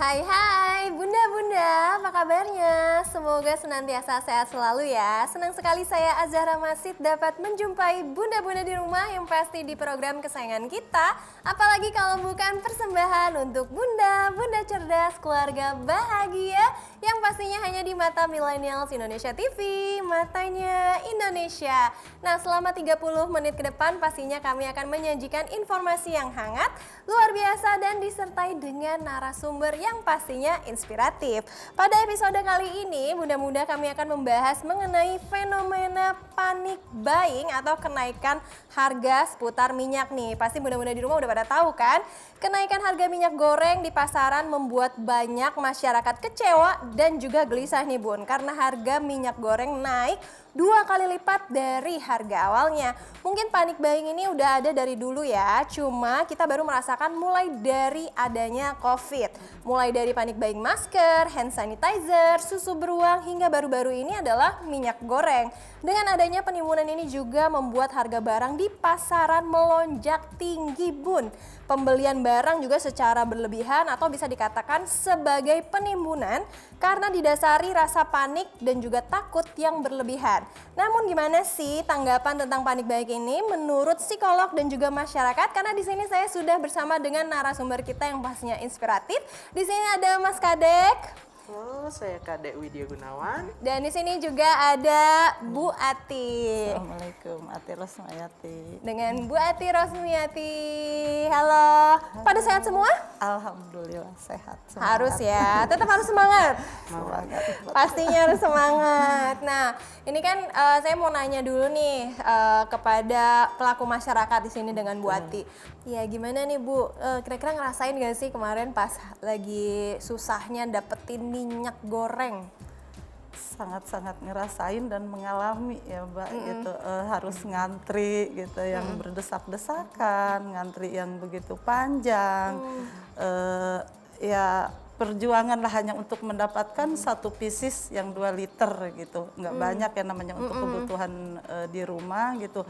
Hai Bunda-Bunda, apa kabarnya? Semoga senantiasa sehat selalu ya. Senang sekali saya Azahra Masid dapat menjumpai Bunda-Bunda di rumah yang pasti di program kesayangan kita. Apalagi kalau bukan persembahan untuk Bunda, Bunda cerdas, keluarga bahagia yang pastinya hanya di mata Millennials Indonesia TV, matanya Indonesia. Nah, selama 30 menit ke depan pastinya kami akan menyajikan informasi yang hangat, luar biasa dan disertai dengan narasumber yang pastinya inspiratif. Pada episode kali ini, Bunda-Bunda kami akan membahas mengenai fenomena panic buying atau kenaikan harga seputar minyak nih. Pasti Bunda-Bunda di rumah udah pada tahu kan? Kenaikan harga minyak goreng di pasaran membuat banyak masyarakat kecewa dan juga gelisah nih Bun, karena harga minyak goreng naik 2 kali lipat dari harga awalnya. Mungkin panic buying ini udah ada dari dulu ya, cuma kita baru merasakan mulai dari adanya COVID. Mulai dari panic buying masker, hand sanitizer, susu beruang, hingga baru-baru ini adalah minyak goreng. Dengan adanya penimbunan ini juga membuat harga barang di pasaran melonjak tinggi Bun. Pembelian barang juga secara berlebihan atau bisa dikatakan sebagai penimbunan karena didasari rasa panik dan juga takut yang berlebihan. Namun gimana sih tanggapan tentang panic buying ini menurut psikolog dan juga masyarakat? Karena di sini saya sudah bersama dengan narasumber kita yang pastinya inspiratif. Di sini ada Mas Kadek. Halo, saya Kadek Widya Gunawan. Dan di sini juga ada Bu Ati. Assalamualaikum, Ati Rosmayati. Dengan Bu Ati Rosmayati. Halo. Pada sehat semua? Alhamdulillah sehat. Semangat. Harus ya, tetap harus semangat. Semangat. Pastinya harus semangat. Nah, ini kan saya mau nanya dulu nih kepada pelaku masyarakat di sini dengan Bu Ati. Ya gimana nih Bu, kira-kira ngerasain gak sih kemarin pas lagi susahnya dapetin minyak goreng? Sangat-sangat ngerasain dan mengalami ya Mbak, gitu. Harus ngantri gitu, yang berdesak-desakan, ngantri yang begitu panjang. Ya perjuangan lah hanya untuk mendapatkan satu pieces yang 2 liter gitu, nggak banyak ya namanya untuk kebutuhan di rumah gitu.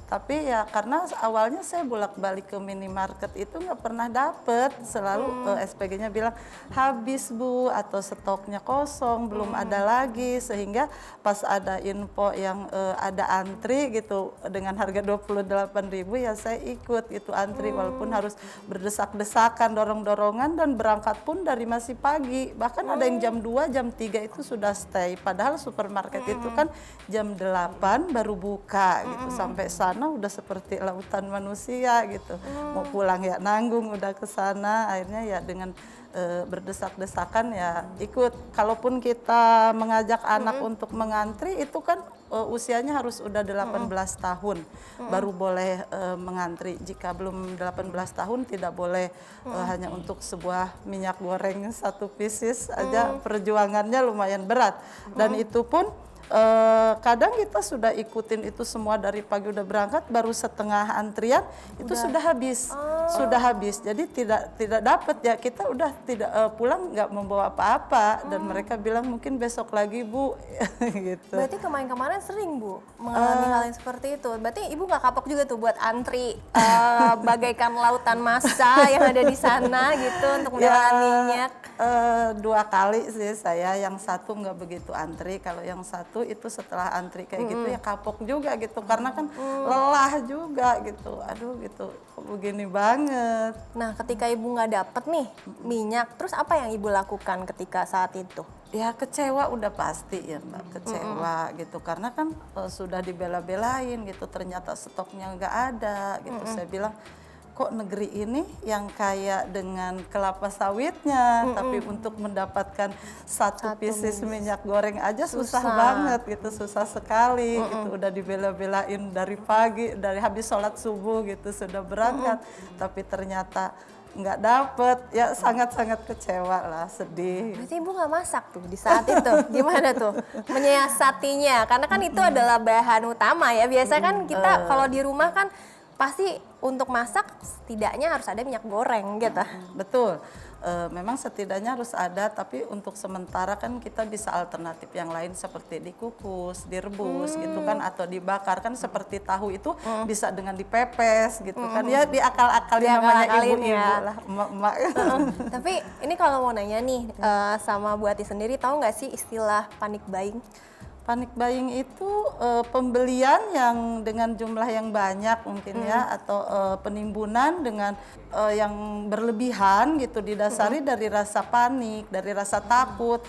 Tapi ya karena awalnya saya bolak-balik ke minimarket itu nggak pernah dapet, selalu SPG-nya bilang habis Bu atau stoknya kosong, belum ada lagi, sehingga pas ada info yang ada antri gitu dengan harga 28.000 ya saya ikut itu antri walaupun harus berdesak-desakan, dorong-dorongan dan berangkat pun dari masih pagi, bahkan ada yang jam 2, jam 3 itu sudah stay, padahal supermarket itu kan jam 8 baru buka gitu, sampai sana udah seperti lautan manusia gitu, mau pulang ya nanggung udah ke sana, akhirnya ya dengan berdesak-desakan ya ikut. Kalaupun kita mengajak anak untuk mengantri itu kan usianya harus udah 18 tahun baru boleh mengantri. Jika belum 18 tahun tidak boleh, hanya untuk sebuah minyak goreng 1 pieces aja perjuangannya lumayan berat. Dan itu pun kadang kita sudah ikutin itu semua dari pagi udah berangkat, baru setengah antrian itu sudah habis. Sudah habis. Jadi tidak dapat ya, kita udah tidak pulang nggak membawa apa-apa dan mereka bilang mungkin besok lagi Bu gitu. Berarti kemarin-kemarin sering Bu mengalami hal yang seperti itu. Berarti Ibu nggak kapok juga tuh buat antri bagaikan lautan massa yang ada di sana gitu untuk mendapatkan minyak? 2 kali sih saya, yang satu nggak begitu antri, kalau yang satu itu setelah antri kayak gitu ya kapok juga gitu, karena kan lelah juga gitu, aduh gitu, kok begini banget. Nah ketika Ibu nggak dapet nih minyak, terus apa yang Ibu lakukan ketika saat itu? Ya kecewa udah pasti ya Mbak, kecewa gitu, karena kan sudah dibela-belain gitu, ternyata stoknya nggak ada gitu. Saya bilang kok negeri ini yang kaya dengan kelapa sawitnya, tapi untuk mendapatkan satu pieces minyak goreng aja susah banget gitu, susah sekali gitu. Udah dibela-belain dari pagi, dari habis sholat subuh gitu sudah berangkat, tapi ternyata nggak dapet, ya sangat-sangat kecewa lah, sedih. Berarti Ibu nggak masak tuh di saat itu, gimana tuh menyiasatinya? Karena kan itu adalah bahan utama ya, biasanya kan kita kalau di rumah kan pasti untuk masak setidaknya harus ada minyak goreng gitu. Betul. Memang setidaknya harus ada, tapi untuk sementara kan kita bisa alternatif yang lain seperti dikukus, direbus gitu kan, atau dibakar kan, seperti tahu itu bisa dengan dipepes gitu kan, ya diakal-akalin namanya Diakal-akalin ibu-ibu ya. lah, emak-emak. Tapi ini kalau mau nanya nih sama Bu Ati sendiri, tahu nggak sih istilah panic buying? Panic buying itu pembelian yang dengan jumlah yang banyak mungkin ya, atau penimbunan dengan yang berlebihan gitu, didasari dari rasa panik, dari rasa takut,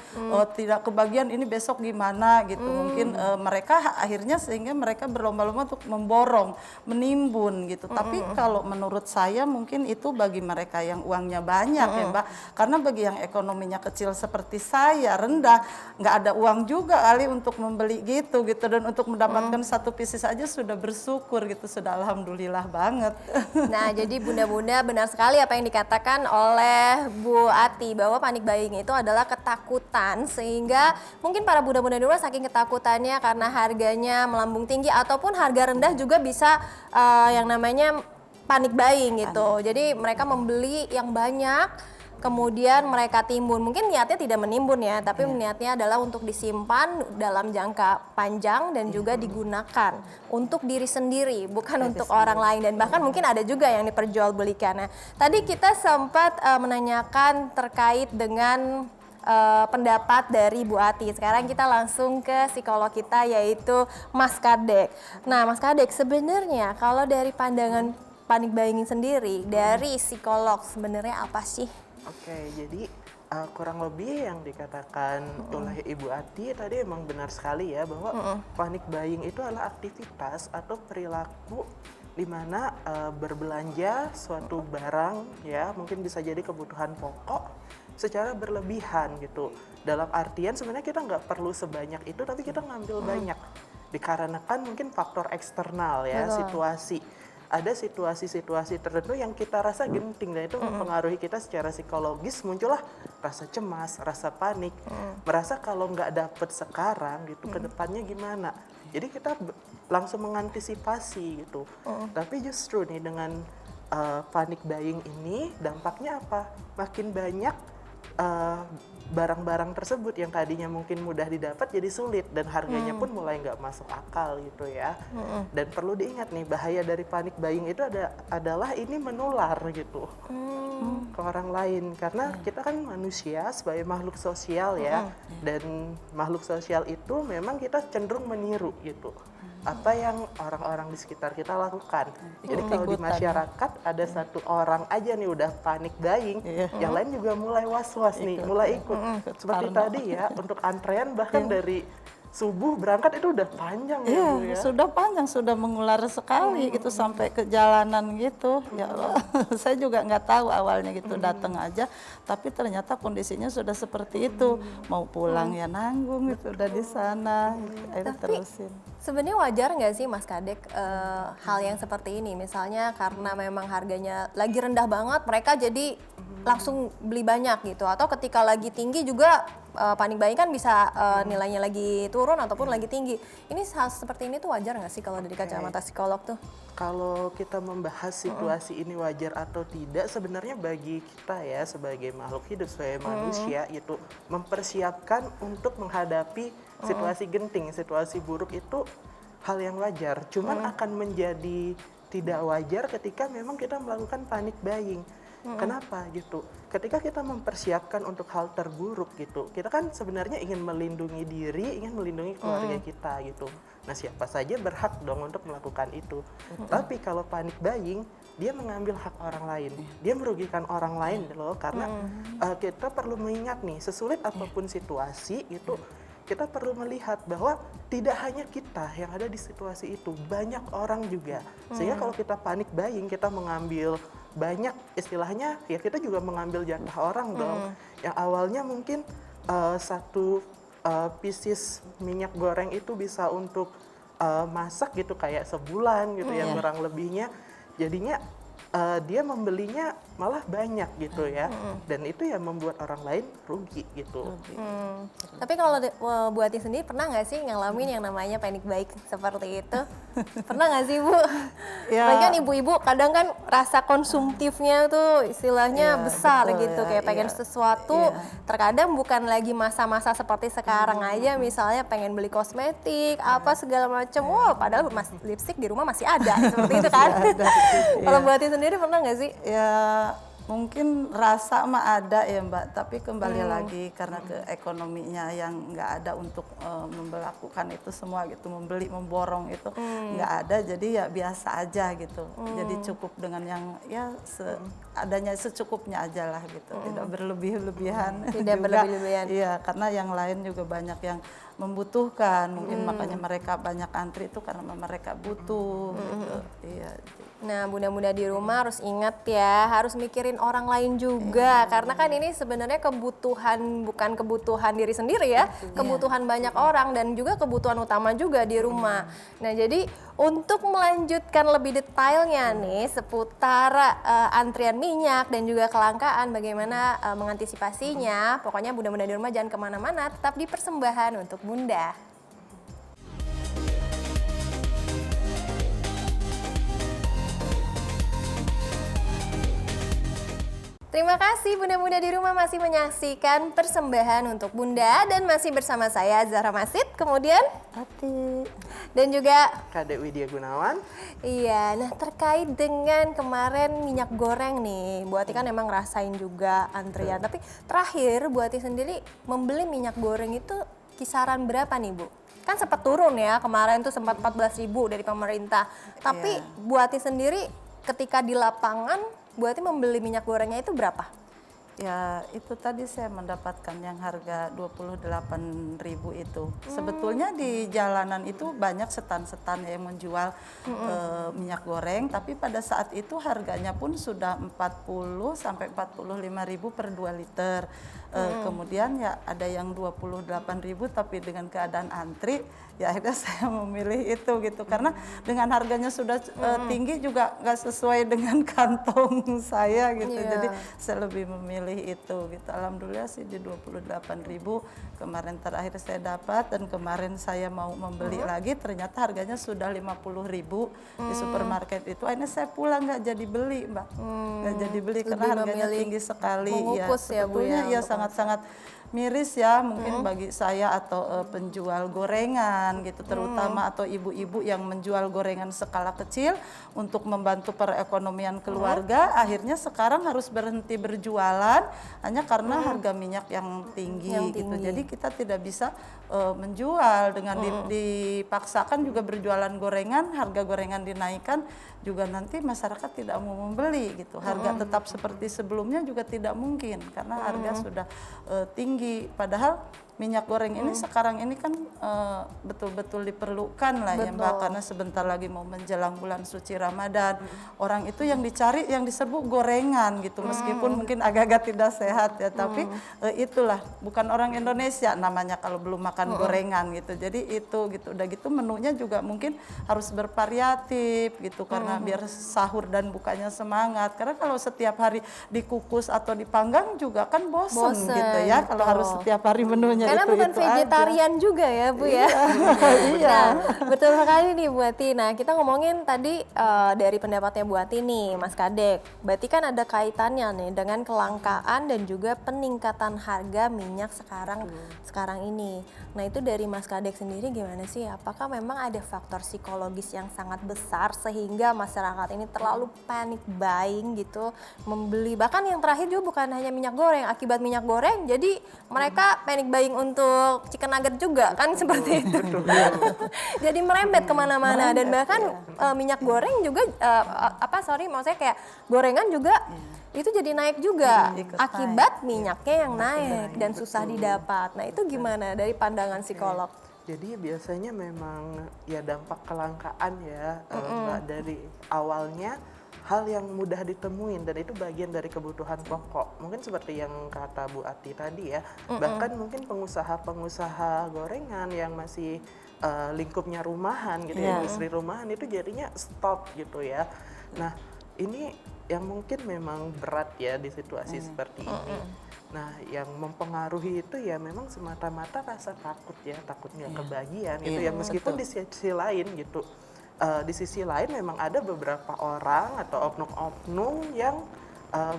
tidak kebagian ini besok gimana gitu. Mungkin mereka akhirnya sehingga mereka berlomba-lomba untuk memborong, menimbun gitu. Tapi kalau menurut saya mungkin itu bagi mereka yang uangnya banyak ya Mbak. Karena bagi yang ekonominya kecil seperti saya, rendah, nggak ada uang juga kali untuk membeli gitu, dan untuk mendapatkan satu pieces aja sudah bersyukur gitu, sudah alhamdulillah banget. Nah, jadi bunda-bunda benar sekali apa yang dikatakan oleh Bu Ati, bahwa panic buying itu adalah ketakutan, sehingga mungkin para bunda-bunda di rumah saking ketakutannya karena harganya melambung tinggi ataupun harga rendah juga bisa yang namanya panic buying gitu. Jadi mereka membeli yang banyak, kemudian mereka timbun. Mungkin niatnya tidak menimbun ya, tapi niatnya adalah untuk disimpan dalam jangka panjang dan juga digunakan untuk diri sendiri, bukan untuk orang lain. Dan bahkan mungkin ada juga yang diperjualbelikan. Nah, tadi kita sempat menanyakan terkait dengan pendapat dari Bu Ati. Sekarang kita langsung ke psikolog kita, yaitu Mas Kadek. Nah, Mas Kadek, sebenarnya kalau dari pandangan panic buying sendiri, dari psikolog sebenarnya apa sih? Oke, jadi kurang lebih yang dikatakan oleh Ibu Ati tadi emang benar sekali ya, bahwa panic buying itu adalah aktivitas atau perilaku di mana berbelanja suatu barang ya, mungkin bisa jadi kebutuhan pokok secara berlebihan gitu. Dalam artian sebenarnya kita nggak perlu sebanyak itu, tapi kita ngambil banyak dikarenakan mungkin faktor eksternal ya, situasi. Ada situasi-situasi tertentu yang kita rasa genting, dan itu mempengaruhi kita secara psikologis. Muncullah rasa cemas, rasa panik, merasa kalau nggak dapet sekarang gitu, ke depannya gimana. Jadi kita langsung mengantisipasi gitu. Tapi justru nih dengan panic buying ini dampaknya apa? Makin banyak barang-barang tersebut yang tadinya mungkin mudah didapat jadi sulit, dan harganya pun mulai nggak masuk akal gitu ya. Dan perlu diingat nih, bahaya dari panic buying itu adalah ini menular gitu ke orang lain, karena kita kan manusia sebagai makhluk sosial ya, dan makhluk sosial itu memang kita cenderung meniru gitu apa yang orang-orang di sekitar kita lakukan. Jadi kalau di masyarakat ada satu orang aja nih udah panik buying, yang lain juga mulai was-was nih, mulai ikut. Seperti tadi ya, untuk antrean bahkan dari subuh berangkat itu udah panjang ya, Bu, ya. Sudah panjang, sudah mengular sekali gitu sampai ke jalanan gitu. Ya Allah, saya juga nggak tahu awalnya gitu, datang aja, tapi ternyata kondisinya sudah seperti itu. Mau pulang ya nanggung gitu, udah di sana. Akhirnya terusin. Sebenarnya wajar nggak sih Mas Kadek hal yang seperti ini? Misalnya karena memang harganya lagi rendah banget, mereka jadi langsung beli banyak gitu. Atau ketika lagi tinggi juga panic buying kan bisa nilainya lagi turun ataupun lagi tinggi. Ini hal seperti ini tuh wajar nggak sih kalau dari kacamata psikolog tuh? Kalau kita membahas situasi ini wajar atau tidak, sebenarnya bagi kita ya sebagai makhluk hidup, sebagai manusia itu mempersiapkan untuk menghadapi situasi genting, situasi buruk itu hal yang wajar. Cuman akan menjadi tidak wajar ketika memang kita melakukan panic buying. Kenapa gitu? Ketika kita mempersiapkan untuk hal terburuk gitu, kita kan sebenarnya ingin melindungi diri, ingin melindungi keluarga kita gitu. Nah, siapa saja berhak dong untuk melakukan itu. Tapi kalau panic buying, dia mengambil hak orang lain, dia merugikan orang lain loh, karena kita perlu mengingat nih, sesulit apapun situasi itu, kita perlu melihat bahwa tidak hanya kita yang ada di situasi itu, banyak orang juga. Sehingga kalau kita panic buying, kita mengambil banyak, istilahnya ya kita juga mengambil jatah orang dong. Yang awalnya mungkin satu pieces minyak goreng itu bisa untuk masak gitu kayak sebulan gitu ya kurang lebihnya. Jadinya dia membelinya malah banyak gitu ya, dan itu yang membuat orang lain rugi gitu. Tapi kalau Bu Ati sendiri pernah nggak sih ngalamin yang namanya panic buying seperti itu? Pernah nggak sih Bu? Ya. Apalagi kan ibu-ibu kadang kan rasa konsumtifnya tuh istilahnya Iya, besar betul gitu, ya, kayak pengen iya. sesuatu. Iya. Terkadang bukan lagi masa-masa seperti sekarang aja, misalnya pengen beli kosmetik, apa segala macam. Wow, padahal lipstick di rumah masih ada, seperti itu kan? Kalau Bu Ati sendiri pernah nggak sih? Ya mungkin rasa mah ada ya Mbak, tapi kembali lagi karena ke ekonominya yang nggak ada untuk melakukan itu semua gitu, membeli, memborong itu nggak ada, jadi ya biasa aja gitu. Jadi cukup dengan yang ya adanya secukupnya aja lah gitu, tidak berlebih-lebihan. Tidak juga. berlebih-lebihan. Iya, karena yang lain juga banyak yang membutuhkan, mungkin makanya mereka banyak antri itu karena mereka butuh gitu. Iya. Nah, bunda-bunda di rumah harus ingat ya, harus mikirin orang lain juga. Karena kan ini sebenarnya kebutuhan, bukan kebutuhan diri sendiri ya, kebutuhan banyak orang dan juga kebutuhan utama juga di rumah. Nah, jadi untuk melanjutkan lebih detailnya nih seputar antrian minyak dan juga kelangkaan, bagaimana mengantisipasinya, pokoknya bunda-bunda di rumah jangan kemana-mana, tetap di persembahan untuk Bunda. Terima kasih bunda-bunda di rumah masih menyaksikan persembahan untuk Bunda dan masih bersama saya Zahra Masid, kemudian Ati. dan juga Kadek Widya Gunawan. iya, nah terkait dengan kemarin minyak goreng nih, Bu Ati kan emang ngerasain juga antrian, tapi terakhir Bu Ati sendiri membeli minyak goreng itu kisaran berapa nih Bu? Kan sempat turun ya, kemarin tuh sempat 14.000 dari pemerintah, tapi Bu Ati sendiri ketika di lapangan Bu Ati membeli minyak gorengnya itu berapa? Ya itu tadi saya mendapatkan yang harga 28.000 itu. Sebetulnya di jalanan itu banyak setan-setan yang menjual minyak goreng, tapi pada saat itu harganya pun sudah 40 sampai 45.000 per 2 liter. Kemudian ya ada yang 28.000 tapi dengan keadaan antri, ya akhirnya saya memilih itu gitu, karena dengan harganya sudah tinggi juga nggak sesuai dengan kantong saya gitu. Jadi saya lebih memilih itu gitu. Alhamdulillah sih di 28.000 kemarin terakhir saya dapat, dan kemarin saya mau membeli lagi ternyata harganya sudah 50.000 di supermarket itu. Akhirnya saya pulang nggak jadi beli Mbak, nggak jadi beli karena harganya tinggi sekali. Mengukus ya Bu ya, ya sangat-sangat miris ya mungkin bagi saya atau penjual gorengan gitu, terutama atau ibu-ibu yang menjual gorengan skala kecil untuk membantu perekonomian keluarga, akhirnya sekarang harus berhenti berjualan hanya karena harga minyak yang tinggi gitu. Jadi kita tidak bisa menjual dengan dipaksakan juga berjualan gorengan, harga gorengan dinaikkan juga nanti masyarakat tidak mau membeli gitu. Harga tetap seperti sebelumnya juga tidak mungkin karena harga sudah tinggi. Padahal minyak goreng ini sekarang ini kan betul-betul diperlukan lah ya Mbak, karena sebentar lagi mau menjelang bulan suci Ramadan. Orang itu yang dicari, yang diserbu gorengan gitu, meskipun mungkin agak-agak tidak sehat ya, tapi itulah bukan orang Indonesia namanya kalau belum makan gorengan gitu. Jadi itu gitu, udah gitu menunya juga mungkin harus bervariatif gitu, karena biar sahur dan bukanya semangat. Karena kalau setiap hari dikukus atau dipanggang juga kan bosen gitu ya, kalau harus setiap hari menunya. Karena bukan vegetarian aja juga ya Bu ya. Iya. Nah, betul sekali nih Bu Ati. Nah, kita ngomongin tadi dari pendapatnya Bu Ati nih Mas Kadek. Berarti kan ada kaitannya nih dengan kelangkaan dan juga peningkatan harga minyak sekarang ini. Nah, itu dari Mas Kadek sendiri gimana sih? Apakah memang ada faktor psikologis yang sangat besar sehingga masyarakat ini terlalu panic buying gitu, membeli, bahkan yang terakhir juga bukan hanya minyak goreng, akibat minyak goreng jadi mereka panic buying untuk chicken nugget juga kan, seperti itu. Jadi merembet kemana-mana, dan bahkan minyak goreng juga maksudnya kayak gorengan juga itu jadi naik juga akibat minyaknya yang naik dan susah didapat. Nah itu gimana dari pandangan psikolog? Jadi biasanya memang ya dampak kelangkaan ya Mbak, dari awalnya hal yang mudah ditemuin dan itu bagian dari kebutuhan pokok. Mungkin seperti yang kata Bu Ati tadi ya, bahkan mungkin pengusaha-pengusaha gorengan yang masih lingkupnya rumahan gitu ya, industri rumahan itu jadinya stop gitu ya. Nah ini yang mungkin memang berat ya di situasi seperti ini. Nah, yang mempengaruhi itu ya memang semata-mata rasa takut ya, takut nggak kebagian itu ya, meskipun di sisi lain gitu. Di sisi lain memang ada beberapa orang atau oknum-oknum yang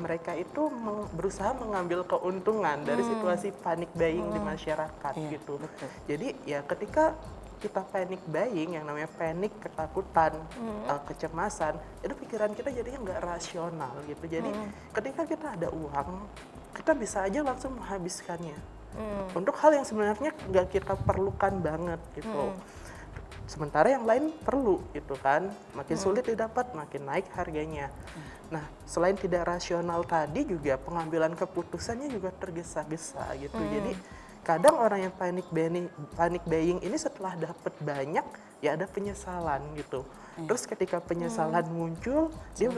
mereka itu berusaha mengambil keuntungan dari situasi panic buying di masyarakat gitu. Jadi ya ketika kita panic buying, yang namanya panik, ketakutan, kecemasan, itu pikiran kita jadinya nggak rasional gitu. Jadi ketika kita ada uang, kita bisa aja langsung menghabiskannya untuk hal yang sebenarnya nggak kita perlukan banget gitu. Sementara yang lain perlu gitu kan, makin sulit didapat, makin naik harganya. Nah, selain tidak rasional tadi juga pengambilan keputusannya juga tergesa-gesa gitu. Jadi kadang orang yang panic buying ini setelah dapat banyak ya ada penyesalan gitu. Terus ketika penyesalan muncul, dia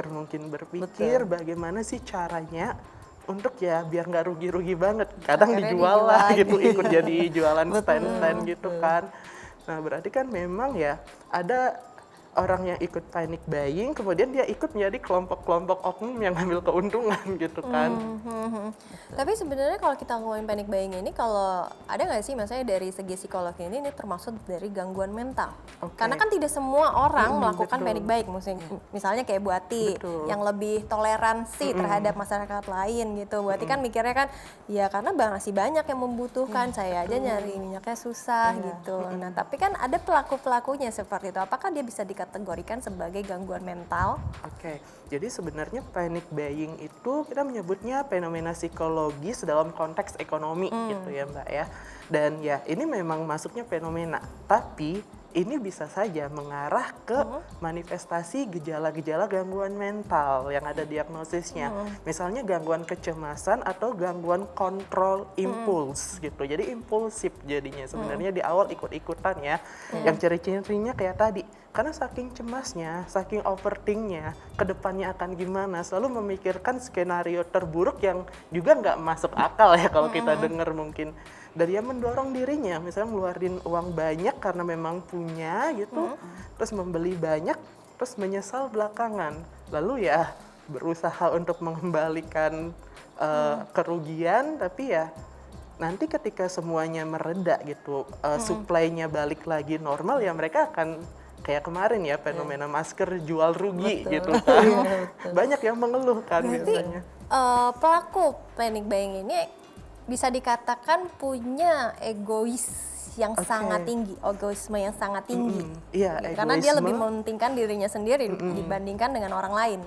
mungkin berpikir bagaimana sih caranya untuk ya biar nggak rugi-rugi banget. Kadang Akhirnya dijual lah dijual gitu, ikut jadi jualan stand-stand gitu kan. Nah, berarti kan memang ya ada orang yang ikut panic buying, kemudian dia ikut menjadi kelompok-kelompok oknum yang ngambil keuntungan gitu kan. Tapi sebenarnya kalau kita ngomongin panic buying ini, kalau ada nggak sih misalnya dari segi psikologi ini termasuk dari gangguan mental? Oke. Karena kan tidak semua orang melakukan betul. panic buying, misalnya kayak Bu Ati Betul. yang lebih toleransi terhadap masyarakat lain gitu. Bu Ati kan mikirnya kan ya karena masih banyak yang membutuhkan, saya aja nyari minyaknya susah gitu. Nah, tapi kan ada pelaku-pelakunya seperti itu. Apakah dia bisa dikategorikan sebagai gangguan mental? Oke, jadi sebenarnya panic buying itu kita menyebutnya fenomena psikologis dalam konteks ekonomi gitu ya Mbak ya. Dan ya ini memang masuknya fenomena, tapi ini bisa saja mengarah ke manifestasi gejala-gejala gangguan mental yang ada diagnosisnya. Misalnya gangguan kecemasan atau gangguan kontrol impuls gitu. Jadi impulsif jadinya sebenarnya di awal ikut-ikutan ya. Yang ciri-cirinya kayak tadi, karena saking cemasnya, saking overthinknya, kedepannya akan gimana, selalu memikirkan skenario terburuk yang juga nggak masuk akal ya kalau kita dengar mungkin. Dan dia mendorong dirinya, misalnya ngeluarin uang banyak karena memang punya gitu, terus membeli banyak, terus menyesal belakangan. Lalu ya berusaha untuk mengembalikan kerugian, tapi ya nanti ketika semuanya mereda gitu, supply-nya balik lagi normal, ya mereka akan kayak kemarin ya fenomena masker jual rugi gitu kan. Banyak yang mengeluh kan biasanya. Pelaku panic buying ini bisa dikatakan punya egois yang sangat tinggi, egoisme yang sangat tinggi. Iya, Karena dia lebih egoisme. mementingkan dirinya sendiri dibandingkan dengan orang lain.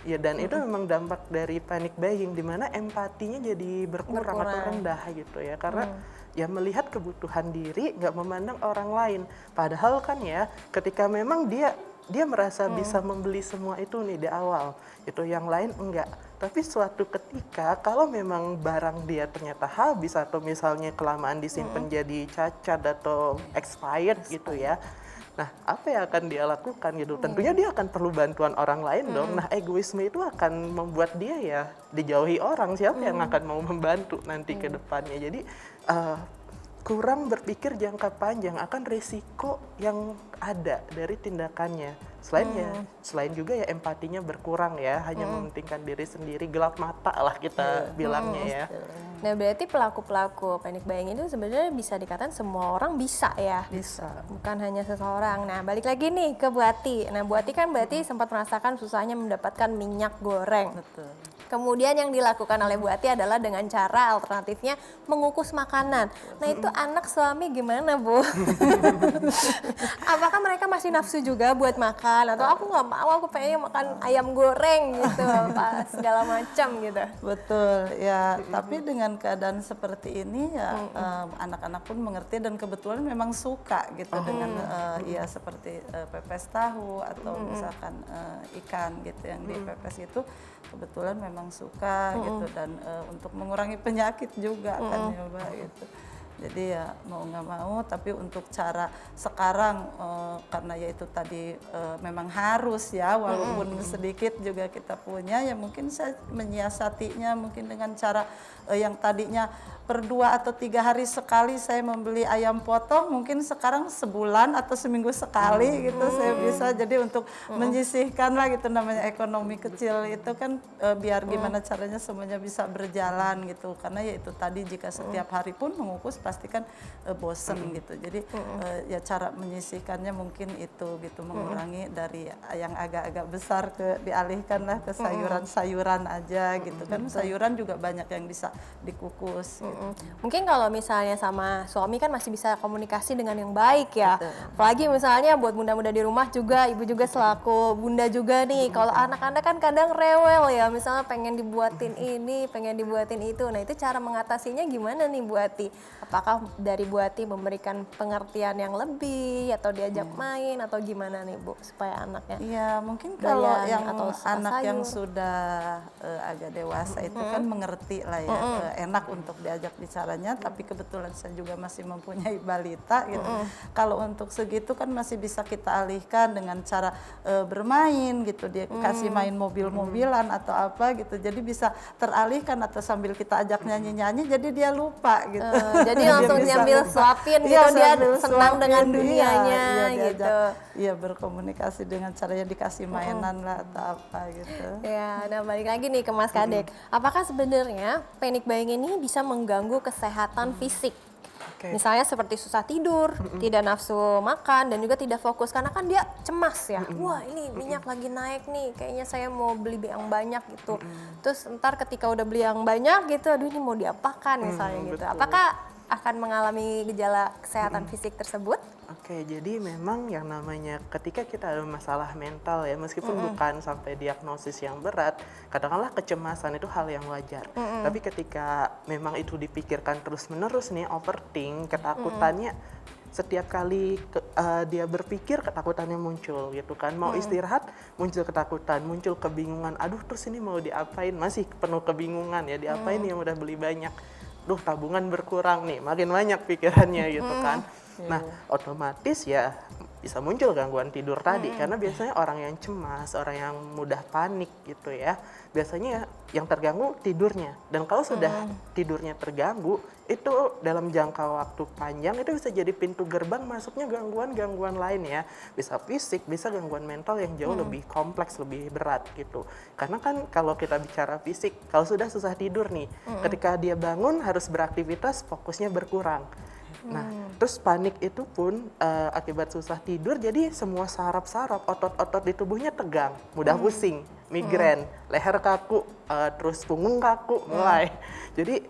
Ya, dan itu memang dampak dari panic buying, di mana empatinya jadi berkurang atau rendah gitu ya, karena ya melihat kebutuhan diri, nggak memandang orang lain. Padahal kan ya ketika memang dia merasa bisa membeli semua itu nih di awal, itu yang lain enggak. Tapi suatu ketika kalau memang barang dia ternyata habis atau misalnya kelamaan disimpan jadi cacat atau expired gitu ya. Nah, apa yang akan dia lakukan gitu? Tentunya dia akan perlu bantuan orang lain dong. Nah, egoisme itu akan membuat dia ya dijauhi orang. Siapa yang akan mau membantu nanti ke depannya? Jadi kurang berpikir jangka panjang akan risiko yang ada dari tindakannya. Selain juga ya empatinya berkurang ya, hanya mementingkan diri sendiri, gelap mata lah kita bilangnya ya. Nah, berarti pelaku-pelaku panic buying itu sebenarnya bisa dikatakan semua orang bisa ya? Bisa. Bukan hanya seseorang. Nah, balik lagi nih ke Bu Ati. Nah, Bu Ati kan berarti sempat merasakan susahnya mendapatkan minyak goreng. Betul. Kemudian yang dilakukan oleh Bu Ati adalah dengan cara alternatifnya mengukus makanan. Nah, itu anak suami gimana, Bu? Apakah mereka masih nafsu juga buat makan? Atau aku nggak mau, aku pengen makan ayam goreng gitu, apa segala macam gitu. Betul ya, tapi dengan keadaan seperti ini ya anak-anak pun mengerti dan kebetulan memang suka gitu dengan ya seperti pepes tahu atau misalkan ikan gitu yang dipepes itu kebetulan memang suka gitu, dan untuk mengurangi penyakit juga kan ya Mbak gitu. Jadi ya mau nggak mau, tapi untuk cara sekarang karena ya itu tadi memang harus ya, walaupun sedikit juga kita punya, ya mungkin saya menyiasatinya mungkin dengan cara yang tadinya per 2 atau 3 hari sekali saya membeli ayam potong, mungkin sekarang sebulan atau seminggu sekali gitu saya bisa. Jadi untuk menyisihkan lah gitu, namanya ekonomi kecil itu kan biar gimana caranya semuanya bisa berjalan gitu. Karena ya itu tadi jika setiap hari pun mengukus pasti kan bosen gitu. Jadi ya cara menyisihkannya mungkin itu gitu, mengurangi dari yang agak-agak besar dialihkan lah ke sayuran-sayuran aja gitu kan. Sayuran juga banyak yang bisa dikukus. Mungkin kalau misalnya sama suami kan masih bisa komunikasi dengan yang baik ya. Betul. Apalagi misalnya buat bunda-bunda di rumah juga, ibu juga selaku bunda juga nih. Kalau anak-anak kan kadang rewel ya, misalnya pengen dibuatin ini, pengen dibuatin itu. Nah itu cara mengatasinya gimana nih Bu Ati? Apakah dari Bu Ati memberikan pengertian yang lebih atau diajak main atau gimana nih Bu supaya anaknya? Iya, mungkin kalau doyan yang atau suka anak yang sayur. sudah agak dewasa itu kan mengerti lah ya, enak untuk diajak bicaranya, tapi kebetulan saya juga masih mempunyai balita gitu. Kalau untuk segitu kan masih bisa kita alihkan dengan cara bermain gitu, dia kasih main mobil-mobilan atau apa gitu, jadi bisa teralihkan, atau sambil kita ajak nyanyi-nyanyi jadi dia lupa gitu. Jadi Dia langsung bisa diambil lupa. suapin Iya, gitu, dia sambil senang dengan suapin, dunianya diajak, gitu. iya, berkomunikasi dengan caranya dikasih mainan lah atau apa gitu. Ya, nah balik lagi nih ke Mas Kadek. Apakah sebenarnya panic buying ini bisa mengganggu kesehatan fisik? Oke. Misalnya seperti susah tidur, tidak nafsu makan, dan juga tidak fokus karena kan dia cemas ya. Wah ini minyak lagi naik nih, kayaknya saya mau beli yang banyak gitu. Terus ntar ketika udah beli yang banyak gitu, aduh ini mau diapakan misalnya gitu. betul. Apakah akan mengalami gejala kesehatan fisik tersebut? Oke, jadi memang yang namanya ketika kita ada masalah mental ya, meskipun bukan sampai diagnosis yang berat, katakanlah kecemasan itu hal yang wajar. Tapi ketika memang itu dipikirkan terus-menerus nih, overthink, ketakutannya setiap kali dia berpikir ketakutannya muncul gitu kan. Mau istirahat muncul ketakutan, muncul kebingungan. Aduh, terus ini mau diapain? Masih penuh kebingungan ya, diapain yang udah beli banyak. Duh, tabungan berkurang nih, makin banyak pikirannya gitu kan. Nah, otomatis ya bisa muncul gangguan tidur tadi, karena biasanya orang yang cemas, orang yang mudah panik gitu ya, biasanya yang terganggu tidurnya. Dan kalau sudah tidurnya terganggu, itu dalam jangka waktu panjang itu bisa jadi pintu gerbang masuknya gangguan-gangguan lain ya. Bisa fisik, bisa gangguan mental yang jauh lebih kompleks, lebih berat gitu. Karena kan kalau kita bicara fisik, kalau sudah susah tidur nih, ketika dia bangun harus beraktivitas, fokusnya berkurang. Nah, terus panik itu pun akibat susah tidur, jadi semua saraf-saraf, otot-otot di tubuhnya tegang, mudah pusing, migrain, leher kaku, terus punggung kaku mulai. Jadi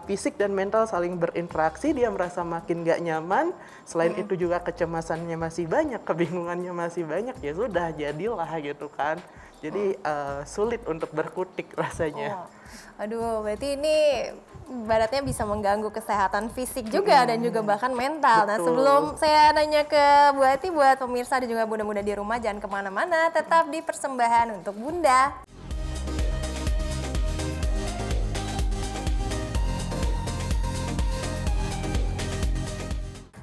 fisik dan mental saling berinteraksi, dia merasa makin gak nyaman. Selain itu juga kecemasannya masih banyak, kebingungannya masih banyak, ya sudah jadilah gitu kan. Jadi sulit untuk berkutik rasanya. Aduh, berarti ini ibaratnya bisa mengganggu kesehatan fisik juga dan juga bahkan mental. Nah, Betul. sebelum saya nanya ke Bu Ati, buat pemirsa dan juga bunda-bunda di rumah, jangan kemana-mana, tetap di persembahan untuk Bunda.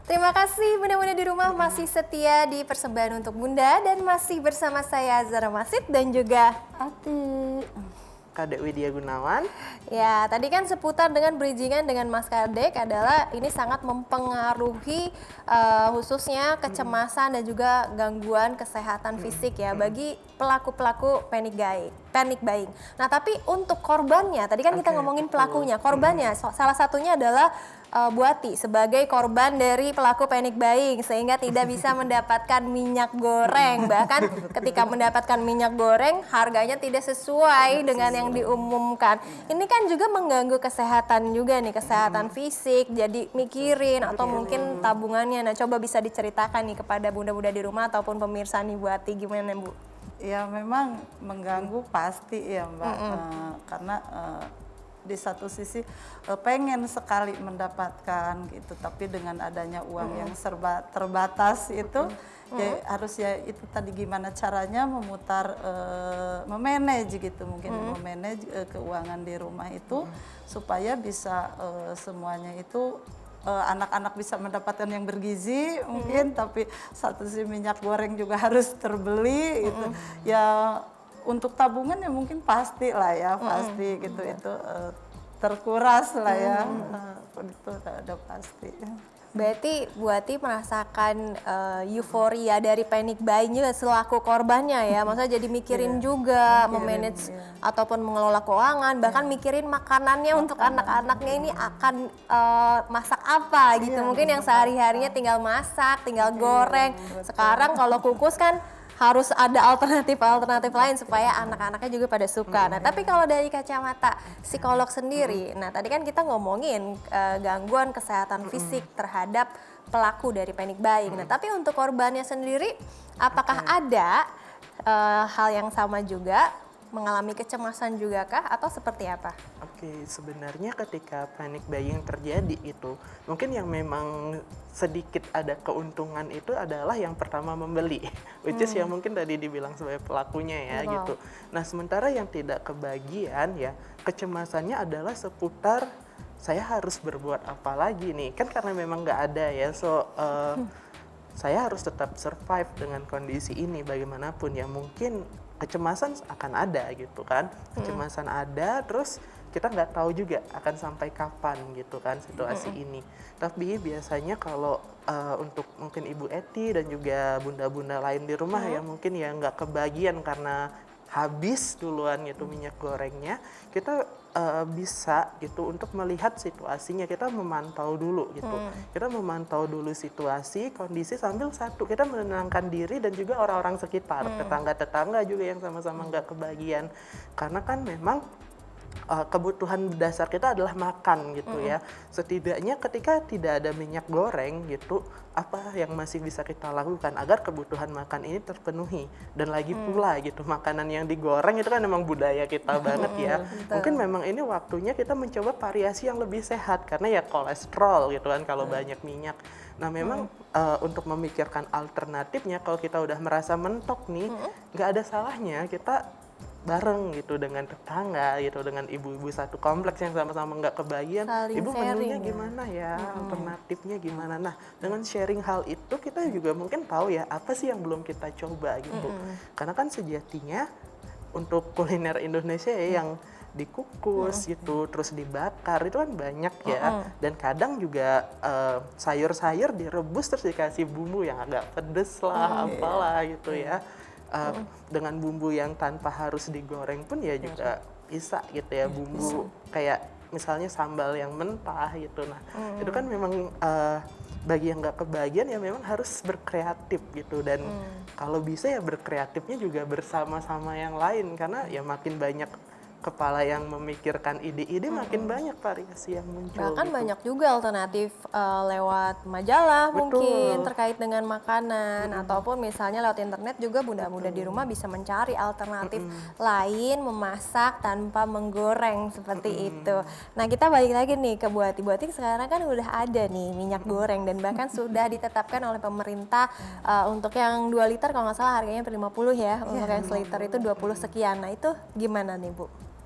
Terima kasih bunda-bunda di rumah masih setia di persembahan untuk Bunda dan masih bersama saya Zara Masid dan juga Ati. Kadek Widya Gunawan. ya tadi kan seputar dengan bridgingan dengan Mas Kadek adalah ini sangat mempengaruhi khususnya kecemasan dan juga gangguan kesehatan fisik ya bagi pelaku-pelaku panic buying. Nah tapi untuk korbannya, tadi kan kita Oke, ngomongin betul. pelakunya, korbannya salah satunya adalah Bu Ati sebagai korban dari pelaku panic buying sehingga tidak bisa mendapatkan minyak goreng. Bahkan ketika mendapatkan minyak goreng harganya tidak sesuai dengan yang diumumkan. Ini kan juga mengganggu kesehatan juga nih, kesehatan fisik, jadi mikirin atau mungkin tabungannya. Nah coba bisa diceritakan nih kepada bunda-bunda di rumah ataupun pemirsa nih Bu Ati, gimana Bu? Ya memang mengganggu pasti ya Mbak, karena di satu sisi pengen sekali mendapatkan gitu, tapi dengan adanya uang yang serba terbatas itu ya harus ya itu tadi gimana caranya memutar memanage gitu, mungkin memanage keuangan di rumah itu supaya bisa semuanya itu anak-anak bisa mendapatkan yang bergizi mungkin, tapi satu sisi minyak goreng juga harus terbeli gitu. Ya untuk tabungan ya mungkin pasti lah ya, pasti gitu itu terkuras lah ya, itu udah pasti. Berarti Bu Ati merasakan euforia dari panic buying juga selaku korbannya ya. Maksudnya jadi mikirin juga, memanage ataupun mengelola keuangan, bahkan mikirin makanannya untuk anak-anaknya ini akan masak apa gitu. Mungkin yang sehari-harinya tinggal masak, tinggal goreng. Sekarang kalau kukus kan harus ada alternatif-alternatif lain supaya anak-anaknya juga pada suka. Nah, tapi kalau dari kacamata psikolog sendiri, nah tadi kan kita ngomongin gangguan kesehatan fisik terhadap pelaku dari panic buying. Nah, tapi untuk korbannya sendiri, apakah ada hal yang sama juga, mengalami kecemasan juga kah, atau seperti apa? Oke, sebenarnya ketika panic buying terjadi itu, mungkin yang memang sedikit ada keuntungan itu adalah yang pertama membeli, which is yang mungkin tadi dibilang sebagai pelakunya ya gitu. Nah, sementara yang tidak kebagian ya, kecemasannya adalah seputar saya harus berbuat apa lagi nih, kan karena memang nggak ada ya, saya harus tetap survive dengan kondisi ini bagaimanapun ya, mungkin kecemasan akan ada gitu kan, kecemasan ada, terus kita nggak tahu juga akan sampai kapan gitu kan situasi ini. Tapi biasanya kalau untuk mungkin Ibu Eti dan juga bunda-bunda lain di rumah ya mungkin ya nggak kebagian karena habis duluan gitu minyak gorengnya, kita bisa gitu untuk melihat situasinya, kita memantau dulu gitu. Kita memantau dulu situasi, kondisi sambil satu kita menenangkan diri dan juga orang-orang sekitar, tetangga-tetangga juga yang sama-sama nggak kebagian. Karena kan memang kebutuhan dasar kita adalah makan gitu ya. Setidaknya ketika tidak ada minyak goreng gitu, apa yang masih bisa kita lakukan agar kebutuhan makan ini terpenuhi. Dan lagi pula gitu, makanan yang digoreng itu kan memang budaya kita banget ya. Mungkin memang ini waktunya kita mencoba variasi yang lebih sehat, karena ya kolesterol gitu kan kalau banyak minyak. Nah memang untuk memikirkan alternatifnya, kalau kita udah merasa mentok nih, nggak ada salahnya kita bareng gitu dengan tetangga gitu, dengan ibu-ibu satu kompleks yang sama-sama nggak kebagian, saling ibu sharing menunya ya. gimana ya, alternatifnya gimana. Nah dengan sharing hal itu kita juga mungkin tahu ya apa sih yang belum kita coba gitu, karena kan sejatinya untuk kuliner Indonesia ya yang dikukus gitu terus dibakar itu kan banyak ya, dan kadang juga sayur-sayur direbus terus dikasih bumbu yang agak pedes lah apalah gitu ya. Dengan bumbu yang tanpa harus digoreng pun ya juga bisa gitu ya, bumbu kayak misalnya sambal yang mentah gitu. Nah itu kan memang bagi yang nggak kebagian ya memang harus berkreatif gitu, dan kalau bisa ya berkreatifnya juga bersama-sama yang lain, karena ya makin banyak kepala yang memikirkan ide-ide makin banyak variasi yang muncul. Bahkan gitu. banyak juga alternatif lewat majalah mungkin terkait dengan makanan, ataupun misalnya lewat internet juga bunda-bunda di rumah bisa mencari alternatif lain memasak tanpa menggoreng seperti itu. Nah kita balik lagi nih ke Bu Ati. Bu Ati sekarang kan udah ada nih minyak goreng dan bahkan sudah ditetapkan oleh pemerintah untuk yang 2 liter kalau nggak salah harganya per 50 ya, untuk yang seliter itu 20 sekian. Nah itu gimana nih Bu?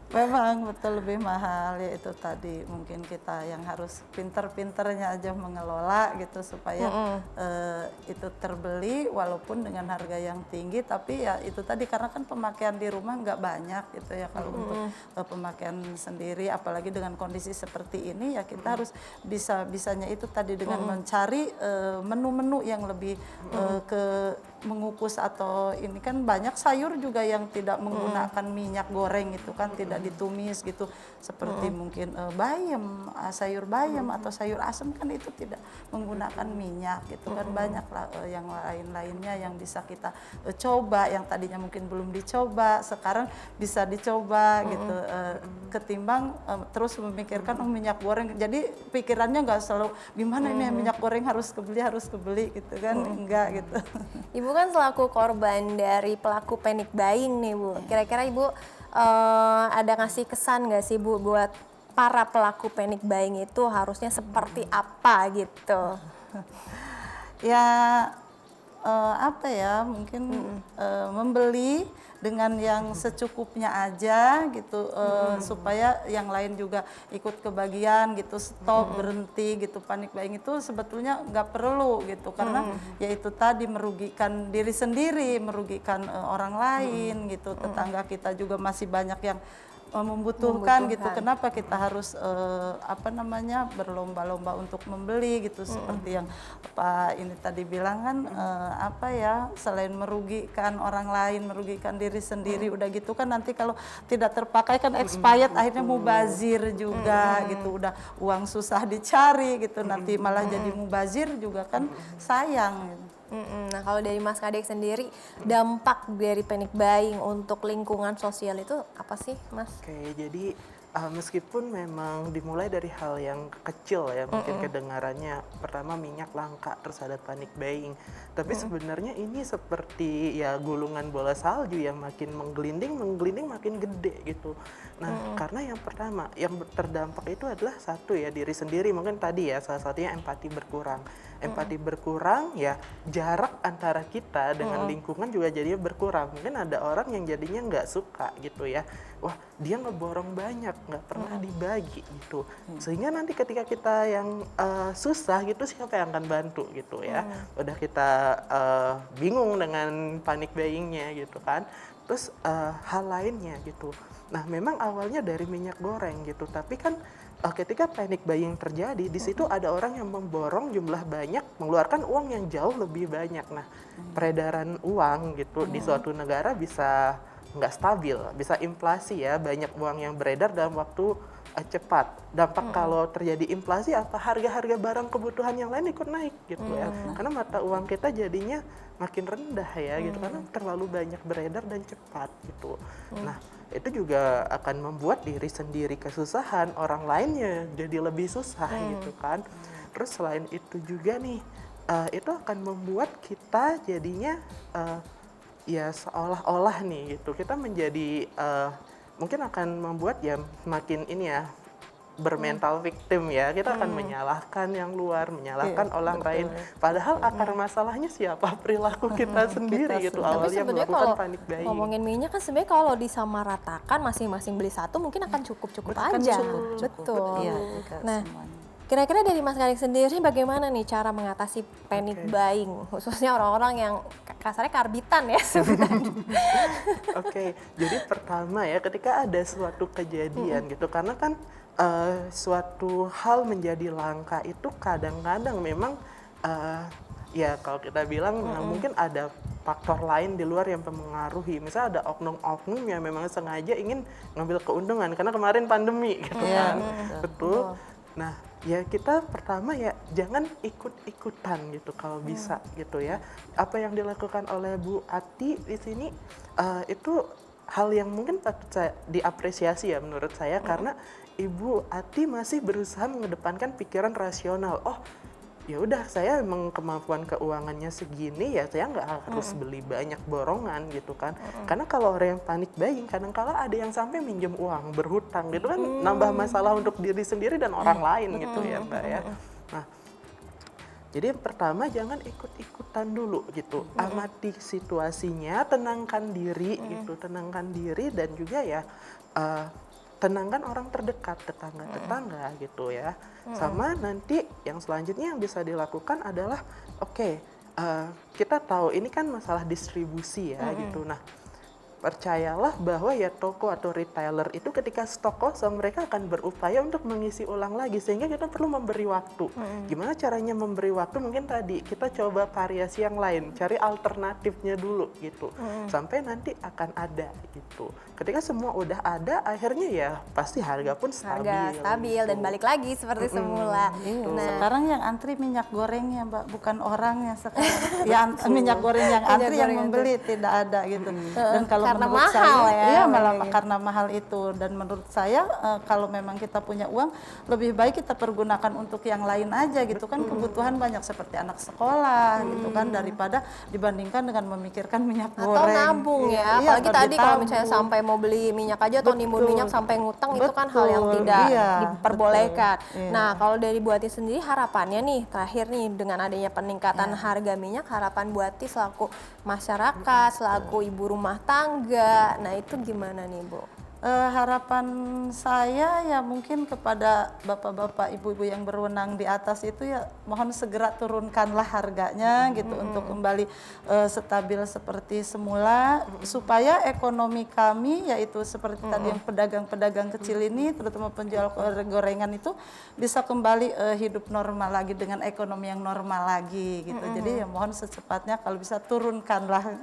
Memang betul lebih mahal, ya itu tadi mungkin kita yang harus pinter-pinternya aja mengelola gitu supaya itu terbeli walaupun dengan harga yang tinggi, tapi ya itu tadi karena kan pemakaian di rumah nggak banyak gitu ya, kalau untuk pemakaian sendiri apalagi dengan kondisi seperti ini ya kita harus bisanya itu tadi dengan mencari menu-menu yang lebih ke mengukus, atau ini kan banyak sayur juga yang tidak menggunakan minyak goreng itu kan, tidak ditumis gitu seperti mungkin bayam, sayur bayam atau sayur asem kan itu tidak menggunakan minyak gitu kan, banyak lah yang lain-lainnya yang bisa kita coba, yang tadinya mungkin belum dicoba sekarang bisa dicoba gitu, ketimbang terus memikirkan minyak goreng, jadi pikirannya nggak selalu gimana ini minyak goreng harus kebeli gitu kan, enggak gitu. Ibu kan selaku korban dari pelaku panic buying nih Bu, kira-kira Ibu ada ngasih kesan nggak sih Bu buat para pelaku panic buying itu harusnya seperti apa gitu? Ya apa ya, mungkin membeli dengan yang secukupnya aja gitu, supaya yang lain juga ikut kebagian gitu, stop, berhenti gitu. Panic buying itu sebetulnya nggak perlu gitu, karena ya itu tadi merugikan diri sendiri, merugikan orang lain gitu. Tetangga kita juga masih banyak yang membutuhkan gitu. Kenapa kita harus berlomba-lomba untuk membeli gitu, seperti yang Pak ini tadi bilang kan, selain merugikan orang lain, merugikan diri sendiri, udah gitu kan nanti kalau tidak terpakai kan expired, akhirnya mubazir juga gitu. Udah uang susah dicari gitu, nanti malah jadi mubazir juga kan sayang gitu. Nah, kalau dari Mas Kadek sendiri, dampak dari panic buying untuk lingkungan sosial itu apa sih, Mas? Oke, jadi meskipun memang dimulai dari hal yang kecil ya, mungkin kedengarannya pertama minyak langka terus ada panic buying, tapi sebenarnya ini seperti ya gulungan bola salju yang makin menggelinding makin gede gitu. Nah, karena yang pertama yang terdampak itu adalah satu ya, diri sendiri, mungkin tadi ya salah satunya empati berkurang. Empati berkurang ya, jarak antara kita dengan lingkungan juga jadinya berkurang. Mungkin ada orang yang jadinya nggak suka gitu ya, wah dia ngeborong banyak, nggak pernah dibagi gitu. Sehingga nanti ketika kita yang susah gitu, siapa yang akan bantu gitu ya. Udah kita bingung dengan panic buyingnya gitu kan. Terus hal lainnya gitu. Nah memang awalnya dari minyak goreng gitu, tapi kan ketika panic buying terjadi, di situ ada orang yang memborong jumlah banyak, mengeluarkan uang yang jauh lebih banyak. Nah, peredaran uang gitu di suatu negara bisa nggak stabil, bisa inflasi ya, banyak uang yang beredar dalam waktu cepat. Dampak kalau terjadi inflasi apa, harga-harga barang kebutuhan yang lain ikut naik gitu ya. Karena mata uang kita jadinya makin rendah ya gitu, karena terlalu banyak beredar dan cepat gitu. Nah, itu juga akan membuat diri sendiri kesusahan, orang lainnya jadi lebih susah gitu kan. Terus selain itu juga nih, itu akan membuat kita jadinya ya seolah-olah nih gitu, kita menjadi mungkin akan membuat ya makin ini ya, bermental victim ya, kita akan menyalahkan yang luar, menyalahkan orang lain, padahal akar masalahnya siapa, perilaku kita sendiri gitu, awalnya melakukan panic buying. Ngomongin minyak kan sebenarnya kalau disamaratakan masing-masing beli satu mungkin akan cukup-cukup aja. Betul. Iya, Nah, kira-kira dari Mas Kadek sendiri bagaimana nih cara mengatasi panic buying, khususnya orang-orang yang kasarnya karbitan ya sebenarnya? Oke, jadi pertama ya, ketika ada suatu kejadian gitu, karena kan suatu hal menjadi langka itu kadang-kadang memang ya kalau kita bilang mungkin ada faktor lain di luar yang mempengaruhi. Misalnya ada oknum-oknum yang memang sengaja ingin ngambil keuntungan karena kemarin pandemi gitu kan. Betul. Nah, ya kita pertama ya jangan ikut-ikutan gitu kalau bisa gitu ya. Apa yang dilakukan oleh Bu Ati di sini itu hal yang mungkin patut diapresiasi ya menurut saya, karena Ibu Ati masih berusaha mengedepankan pikiran rasional. Oh, ya udah saya emang kemampuan keuangannya segini ya, saya nggak harus beli banyak borongan gitu kan. Karena kalau orang yang panik buying, kadang-kala ada yang sampai minjem uang, berhutang gitu kan, nambah masalah untuk diri sendiri dan orang lain gitu ya Mbak ya. Nah, jadi yang pertama jangan ikut-ikutan dulu gitu, amati situasinya, tenangkan diri gitu, tenangkan diri dan juga ya tenangkan orang terdekat, tetangga-tetangga gitu ya. Sama nanti yang selanjutnya yang bisa dilakukan adalah kita tahu ini kan masalah distribusi ya gitu. Nah, percayalah bahwa ya toko atau retailer itu ketika stok kosong mereka akan berupaya untuk mengisi ulang lagi, sehingga kita perlu memberi waktu. Gimana caranya memberi waktu? Mungkin tadi kita coba variasi yang lain, cari alternatifnya dulu gitu, sampai nanti akan ada gitu. Ketika semua udah ada, akhirnya ya pasti harga pun stabil. Harga stabil gitu. Dan balik lagi seperti semula. Nah, sekarang yang antri minyak gorengnya Mbak, bukan orangnya sekarang. Ya minyak goreng yang antri yang membeli tidak ada gitu. Dan kalau karena menurut mahal saya, ya. Iya malah karena mahal itu. Dan menurut saya kalau memang kita punya uang, lebih baik kita pergunakan untuk yang lain aja gitu kan. Kebutuhan banyak seperti anak sekolah gitu kan, daripada dibandingkan dengan memikirkan minyak goreng. Atau nabung ya, apalagi tadi kalau misalnya sampai mau beli minyak aja atau nimbun minyak sampai ngutang, itu kan hal yang tidak diperbolehkan. Nah, kalau dari Bu Ati sendiri harapannya nih, terakhir nih dengan adanya peningkatan harga minyak, harapan Bu Ati selaku masyarakat, selaku ibu rumah tangga enggak. Nah itu gimana nih Bu? Harapan saya ya mungkin kepada bapak-bapak, ibu-ibu yang berwenang di atas itu ya mohon segera turunkanlah harganya gitu untuk kembali stabil seperti semula supaya ekonomi kami yaitu seperti tadi yang pedagang-pedagang kecil ini terutama penjual gorengan itu bisa kembali hidup normal lagi dengan ekonomi yang normal lagi gitu. Jadi ya mohon secepatnya kalau bisa turunkanlah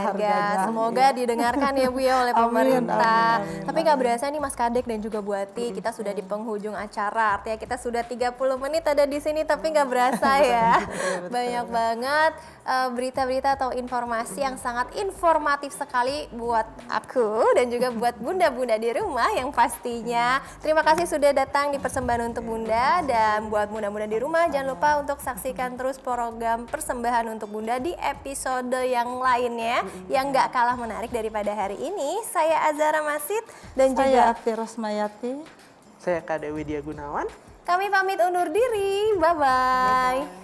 harga. Semoga didengarkan ya Bu ya oleh pemerintah. Tapi nggak berasa nih Mas Kadek dan juga Bu Ati, kita sudah di penghujung acara. Artinya kita sudah 30 menit ada di sini tapi nggak berasa ya. Banyak banget berita-berita atau informasi yang sangat informatif sekali buat aku dan juga buat bunda-bunda di rumah yang pastinya. Terima kasih sudah datang di persembahan untuk Bunda, dan buat bunda-bunda di rumah jangan lupa untuk saksikan terus program persembahan untuk Bunda di episode yang lainnya yang nggak kalah menarik daripada hari ini. Saya Azhara Masid dan saya juga Akti Rosmayati. Saya Kak Dewi Dia Gunawan. kami pamit undur diri. Bye-bye.